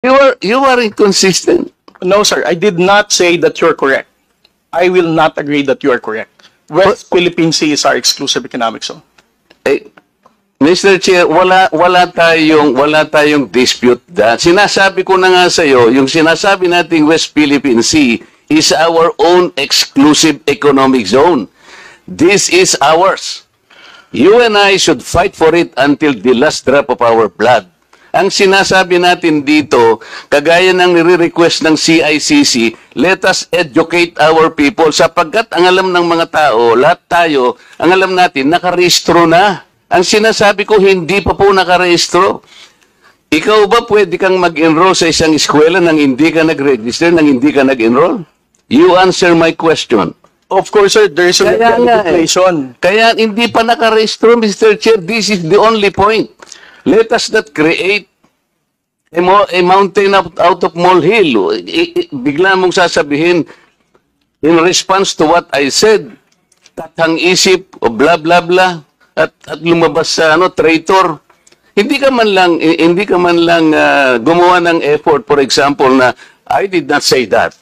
You are inconsistent. No, sir. I did not say that you're correct. I will not agree that you are correct. West Philippine Sea is our exclusive economic zone. Eh, Mr. Chair, wala tayong dispute that. Sinasabi ko na nga sa iyo, yung sinasabi nating West Philippine Sea is our own exclusive economic zone. This is ours. You and I should fight for it until the last drop of our blood. Ang sinasabi natin dito, kagaya ng nire-request ng CICC, let us educate our people sapagkat ang alam ng mga tao, lahat tayo, ang alam natin, nakarehistro na. Ang sinasabi ko, hindi pa po nakarehistro. Ikaw ba pwede kang mag-enroll sa isang eskwela nang hindi ka nag-register, nang hindi ka nag-enroll? You answer my question. Of course, sir, there is a legislation. Kaya hindi pa nakarehistro, Mr. Chair. This is the only point. Let us not create a mountain out of molehill. Bigla mong sasabihin, in response to what I said, tathang isip, o blah, blah, blah, at lumabas sa traitor. Hindi ka man lang gumawa ng effort, for example, na I did not say that.